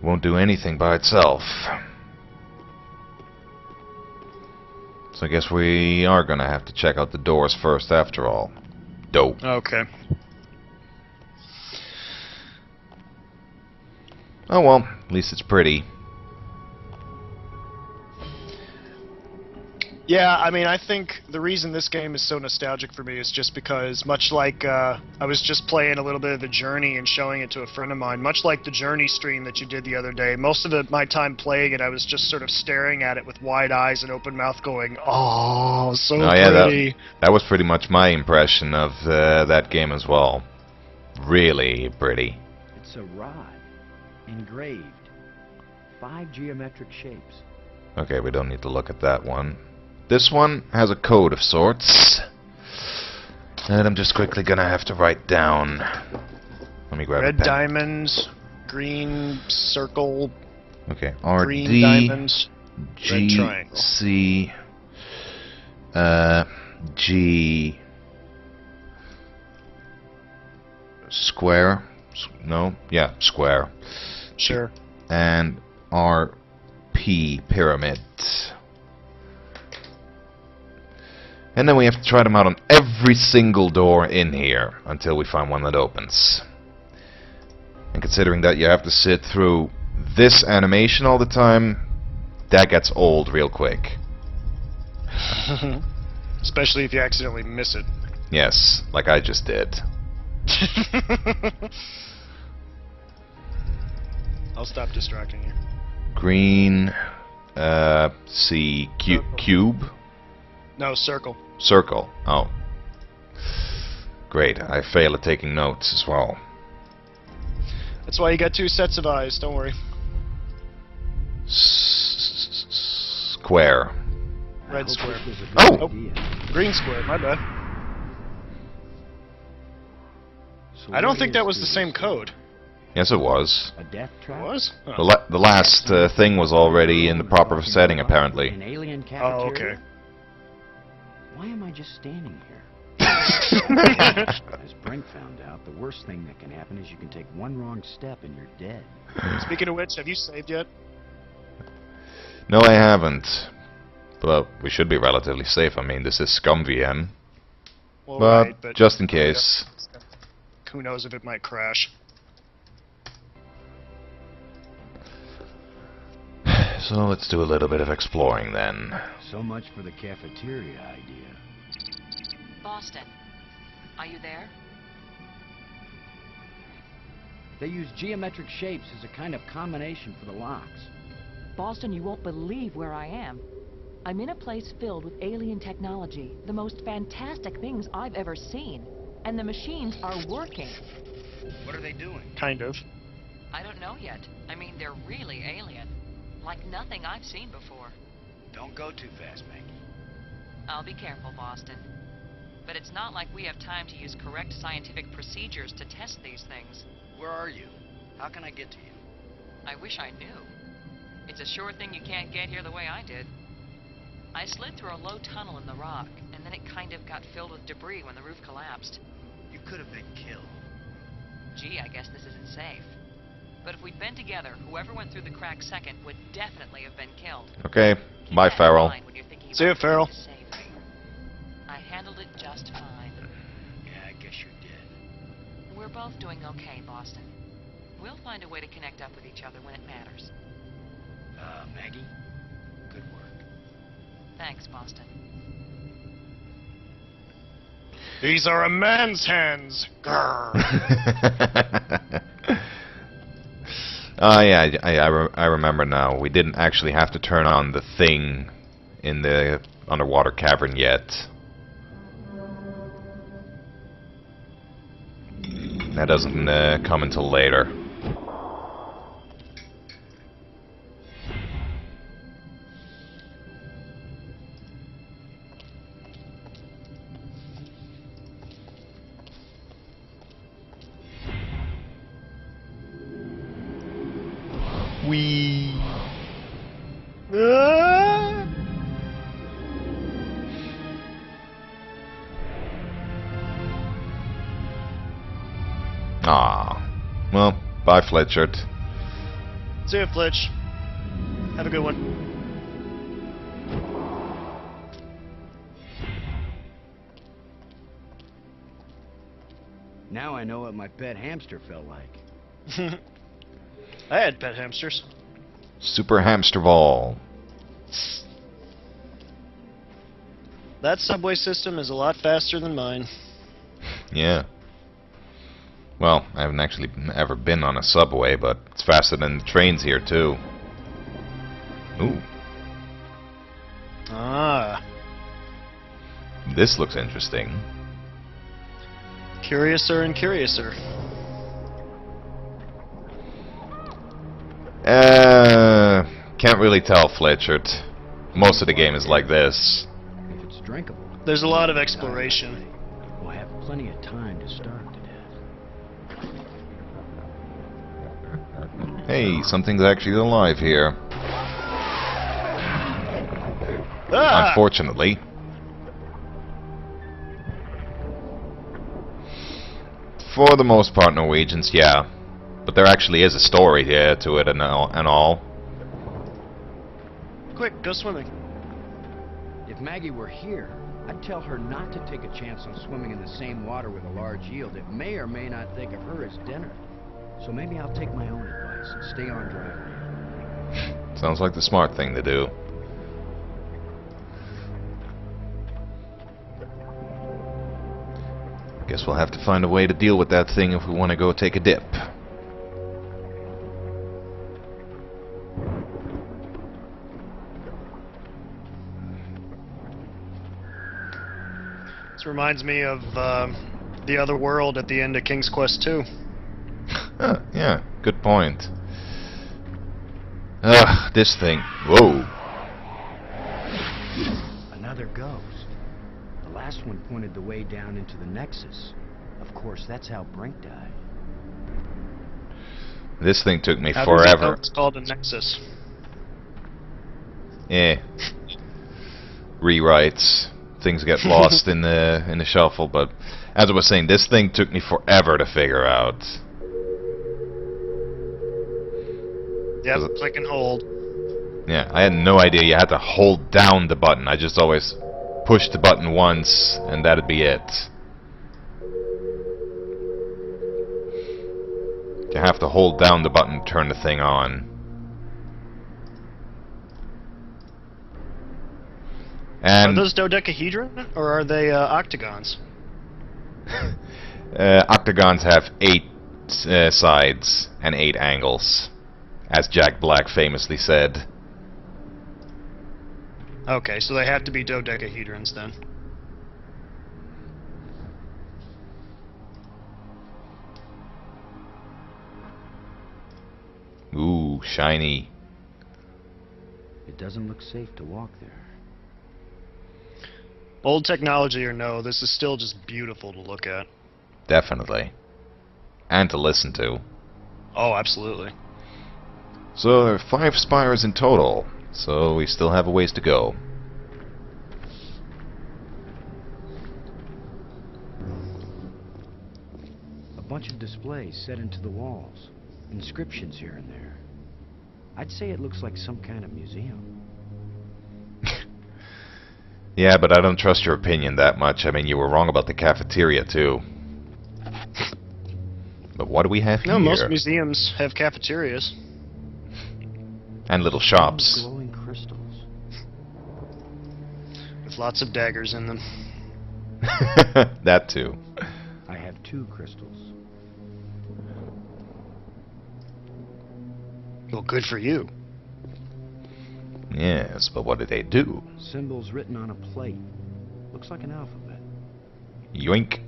won't do anything by itself. So I guess we are gonna have to check out the doors first after all. Dope. Okay. Oh well, at least it's pretty. Yeah, I mean, I think the reason this game is so nostalgic for me is just because, much like, I was just playing a little bit of the Journey and showing it to a friend of mine, much like the Journey stream that you did the other day, most of my time playing it, I was just sort of staring at it with wide eyes and open mouth going, oh, so pretty. That was pretty much my impression of that game as well. Really pretty. It's a rod, engraved, 5 geometric shapes. Okay, we don't need to look at that one. This one has a code of sorts that I'm just quickly gonna have to write down. Let me grab a pen. Red diamonds, green circle, okay, green RD, diamonds, red G, triangle. C, G, square, no, yeah, square. Sure. And RP, pyramid. And then we have to try them out on every single door in here until we find one that opens. And considering that you have to sit through this animation all the time, that gets old real quick. Especially if you accidentally miss it. Yes, like I just did. I'll stop distracting you. Green, C, cube? No, circle. Circle. Oh. Great. I fail at taking notes as well. That's why you got 2 sets of eyes, don't worry. Square. Red square. Oh! Green square, my bad. So I don't what think that is was the this? same code. Yes, it was. A death It trap? was? The, Huh. the last thing was already in the proper setting, apparently. An alien cafeteria? Oh, okay. Why am I just standing here? As Brink found out, the worst thing that can happen is you can take one wrong step and you're dead. Speaking of which, have you saved yet? No, I haven't. But we should be relatively safe. I mean, this is Scum VM. Well, But right, but just in case. who knows if it might crash. So let's do a little bit of exploring then. So much for the cafeteria idea. Boston, are you there? They use geometric shapes as a kind of combination for the locks. Boston, you won't believe where I am. I'm in a place filled with alien technology, the most fantastic things I've ever seen. And the machines are working. What are they doing? Kind of. I don't know yet. I mean, they're really alien. Like nothing I've seen before. Don't go too fast, Maggie. I'll be careful, Boston. But it's not like we have time to use correct scientific procedures to test these things. Where are you? How can I get to you? I wish I knew. It's a sure thing you can't get here the way I did. I slid through a low tunnel in the rock, and then it kind of got filled with debris when the roof collapsed. You could have been killed. Gee, I guess this isn't safe. But if we'd been together, whoever went through the crack second would definitely have been killed. Okay, Keep bye, that in Farrell. mind when you're thinking See ya, about Farrell. trying to save me. I handled it just fine. Yeah, I guess you did. We're both doing okay, Boston. We'll find a way to connect up with each other when it matters. Maggie? Good work. Thanks, Boston. These are a man's hands. Grrr. Oh yeah, I remember now. We didn't actually have to turn on the thing in the underwater cavern yet. That doesn't come until later. Wee. Ah. Well, bye, Fletchert. See ya, Flitch. Have a good one. Now I know what my pet hamster felt like. I had pet hamsters. Super hamster ball. That subway system is a lot faster than mine. Yeah. Well, I haven't actually ever been on a subway, but it's faster than the trains here, too. Ooh. Ah. This looks interesting. Curiouser and curiouser. Can't really tell, Fletchert. Most of the game is like this. If it's drinkable, There's a lot of exploration. we'll have plenty of time to starve to death. Hey, something's actually alive here. Ah! Unfortunately. For the most part, Norwegians, yeah. But there actually is a story here to it and all. Quick, go swimming. If Maggie were here, I'd tell her not to take a chance on swimming in the same water with a large eel that may or may not think of her as dinner. So maybe I'll take my own advice and stay on dry. Sounds like the smart thing to do. Guess we'll have to find a way to deal with that thing if we want to go take a dip. This reminds me of the other world at the end of King's Quest 2. Yeah, good point. Ugh, this thing. Whoa. Another ghost. The last one pointed the way down into the Nexus. Of course, that's how Brink died. This thing took me How does he know forever. it's called a Nexus. Eh. Rewrites. Things get lost in the shuffle, but as I was saying, this thing took me forever to figure out. Yep, click and hold. Yeah, I had no idea you had to hold down the button. I just always pushed the button once, and that'd be it. You have to hold down the button to turn the thing on. Are And those dodecahedron, or are they octagons? octagons have 8 sides and 8 angles, as Jack Black famously said. Okay, so they have to be dodecahedrons then. Ooh, shiny. It doesn't look safe to walk there. Old technology or no, this is still just beautiful to look at. Definitely. And to listen to. Oh, absolutely. So there are 5 spires in total, so we still have a ways to go. A bunch of displays set into the walls. Inscriptions here and there. I'd say it looks like some kind of museum. Yeah, but I don't trust your opinion that much. I mean, you were wrong about the cafeteria, too. But what do we have No, here? most museums have cafeterias. And little shops. Glowing crystals. With lots of daggers in them. That, too. I have 2 crystals. Well, good for you. Yes, but what do they do? Symbols written on a plate. Looks like an alphabet. Yoink.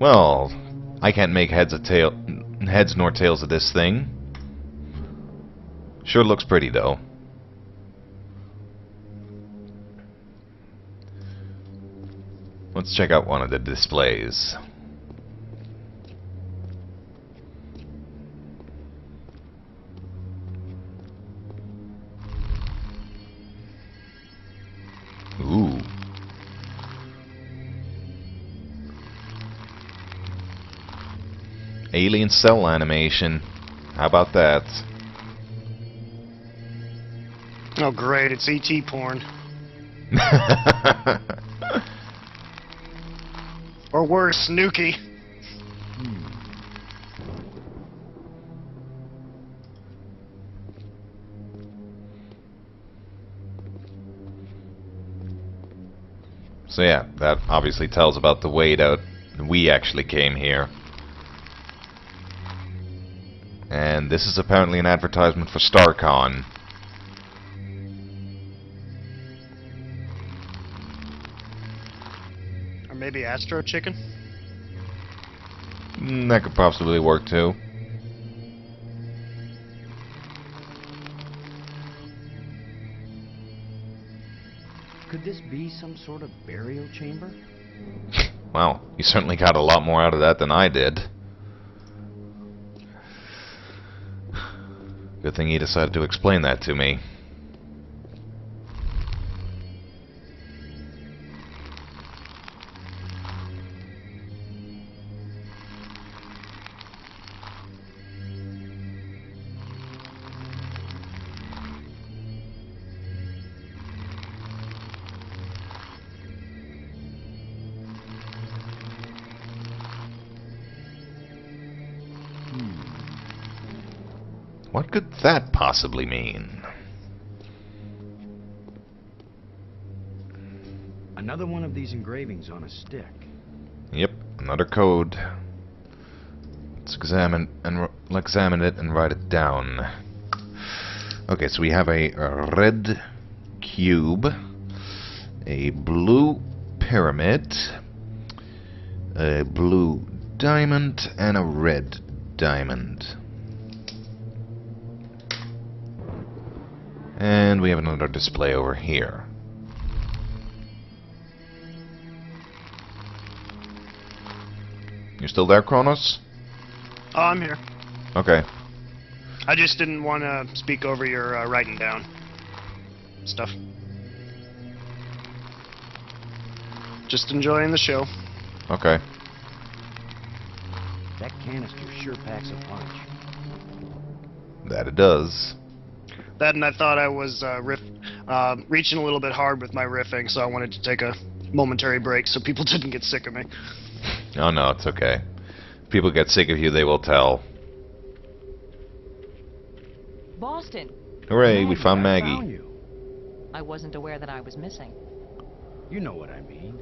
Well, I can't make heads nor tails of this thing. Sure looks pretty, though. Let's check out one of the displays. Ooh. Alien cell animation. How about that? Oh great, it's ET porn. Or worse, Snooky. So yeah, that obviously tells about the way that we actually came here. And this is apparently an advertisement for StarCon. Or maybe Astro Chicken? That could possibly work too. Could this be some sort of burial chamber? Wow, you certainly got a lot more out of that than I did. Good thing he decided to explain that to me. What could that possibly mean? Another one of these engravings on a stick. Yep, another code. Let's examine it and write it down. Okay, so we have a red cube, a blue pyramid, a blue diamond, and a red diamond. And we have another display over here. You still there, Cronos? Oh, I'm here. Okay. I just didn't want to speak over your writing down stuff. Just enjoying the show. Okay. That canister sure packs a punch. That it does. That, and I thought I was reaching a little bit hard with my riffing, so I wanted to take a momentary break so people didn't get sick of me. Oh no, it's okay. If people get sick of you, they will tell. Boston! Hooray, we found I Maggie. found you. I wasn't aware that I was missing. You know what I mean.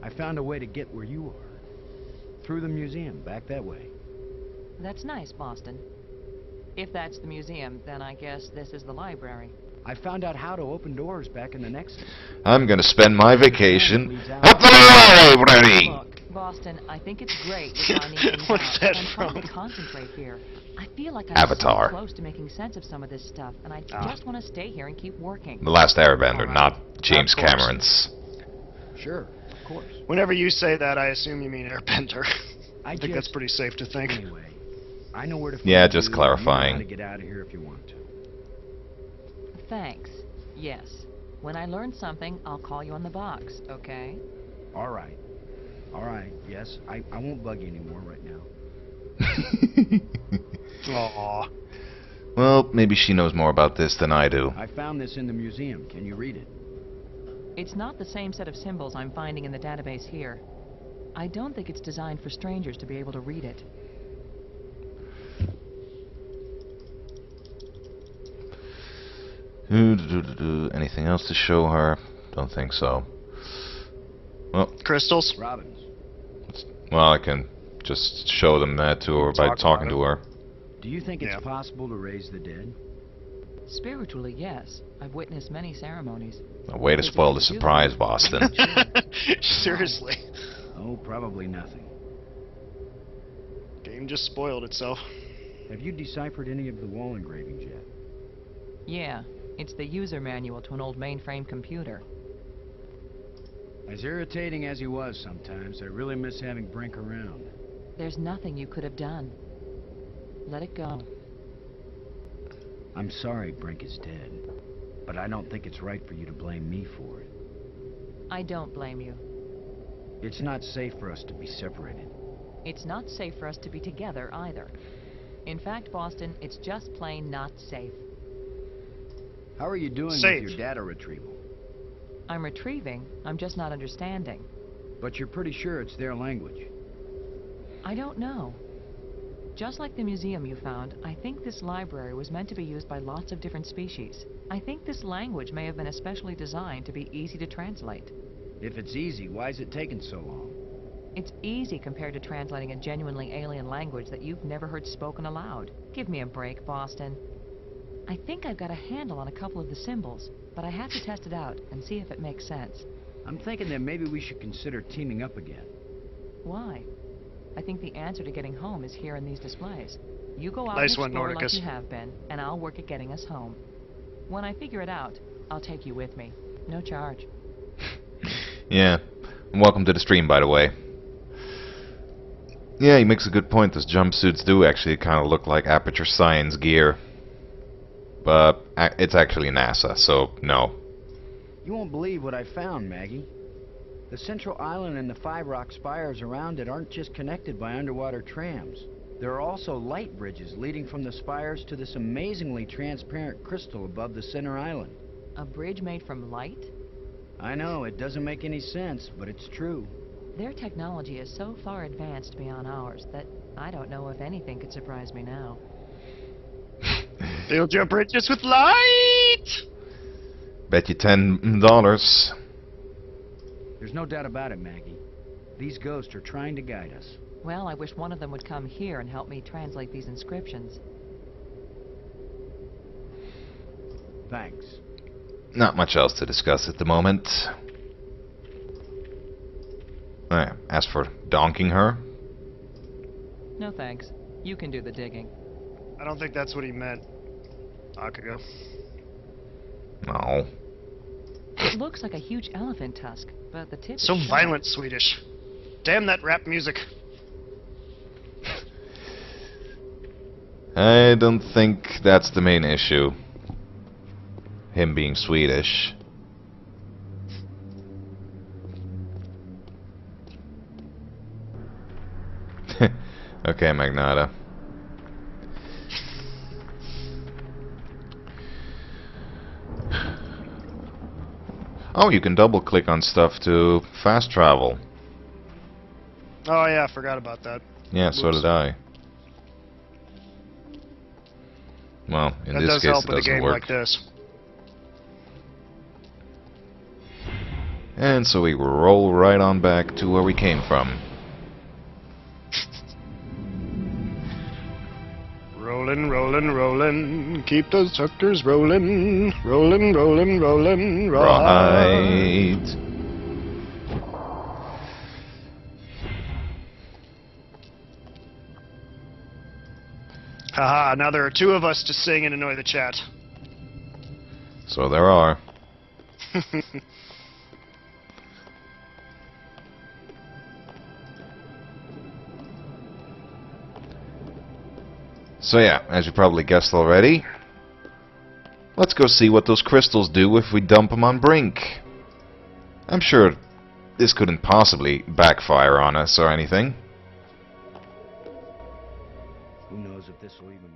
I found a way to get where you are. Through the museum, back that way. That's nice, Boston. If that's the museum, then I guess this is the library. I found out how to open doors back in the next... I'm gonna spend my vacation at the library! Look, Boston, I think it's great you're finding things What's out, that but I'm trying from? to concentrate here. I feel like I'm Avatar. so close to making sense of some of this stuff, and I just want to stay here and keep working. The Last Airbender, Alright. not James Of course. Cameron's. Sure, of course. Whenever you say that, I assume you mean Airbender. I think just- that's pretty safe to think. Anyway, I know where to find Yeah, just you, clarifying. and you know how to get out of here if you want to. Thanks. Yes. When I learn something, I'll call you on the box, okay? All right. All right, yes. I won't bug you anymore right now. Aww. Well, maybe she knows more about this than I do. I found this in the museum. Can you read it? It's not the same set of symbols I'm finding in the database here. I don't think it's designed for strangers to be able to read it. Anything else to show her? Don't think so. Well, Crystals? Robbins. I can just show them that to her by Talk talking about to her. Do you think it's Yeah. possible to raise the dead? Spiritually, yes. I've witnessed many ceremonies. A way to spoil the surprise, Boston. Seriously. Oh, probably nothing. Game just spoiled itself. Have you deciphered any of the wall engravings yet? Yeah, it's the user manual to an old mainframe computer. As irritating as he was sometimes, I really miss having Brink around. There's nothing you could have done. Let it go. I'm sorry Brink is dead, but I don't think it's right for you to blame me for it. I don't blame you. It's not safe for us to be separated. It's not safe for us to be together either. In fact, Boston, it's just plain not safe. How are you doing Safe. with your data retrieval? I'm retrieving, I'm just not understanding. But you're pretty sure it's their language. I don't know. Just like the museum you found, I think this library was meant to be used by lots of different species. I think this language may have been especially designed to be easy to translate. If it's easy, why is it taking so long? It's easy compared to translating a genuinely alien language that you've never heard spoken aloud. Give me a break, Boston. I think I've got a handle on a couple of the symbols, but I have to test it out and see if it makes sense. I'm thinking that maybe we should consider teaming up again. Why? I think the answer to getting home is here in these displays. You go out Nice and one, explore like Nordicus. you have been, and I'll work at getting us home. When I figure it out, I'll take you with me. No charge. Yeah. And welcome to the stream, by the way. Yeah, he makes a good point. Those jumpsuits do actually kind of look like Aperture Science gear. But it's actually NASA, so no. You won't believe what I found, Maggie. The central island and the 5 rock spires around it aren't just connected by underwater trams. There are also light bridges leading from the spires to this amazingly transparent crystal above the center island. A bridge made from light? I know, it doesn't make any sense, but it's true. Their technology is so far advanced beyond ours that I don't know if anything could surprise me now. Build your bridges with light! Bet you $10. There's no doubt about it, Maggie. These ghosts are trying to guide us. Well, I wish one of them would come here and help me translate these inscriptions. Thanks. Not much else to discuss at the moment. As for donking her, No thanks. You can do the digging. I don't think that's what he meant. Akago. no. It looks like a huge elephant tusk, but the tip So is sharp. violent, Swedish. Damn that rap music. I don't think that's the main issue. Him being Swedish. Okay, Magnata. Oh, you can double click on stuff to fast travel. Oh yeah, I forgot about that. Yeah, so Whoops. did I. Well, in That this does case help it in a doesn't game work. like this. And so we roll right on back to where we came from. Rollin', rollin', rollin', keep those suckers rollin', rollin', rollin', rollin', right. Right. Haha, now there are 2 of us to sing and annoy the chat. So there are. So yeah, as you probably guessed already, let's go see what those crystals do if we dump them on Brink. I'm sure this couldn't possibly backfire on us or anything. Who knows if this will even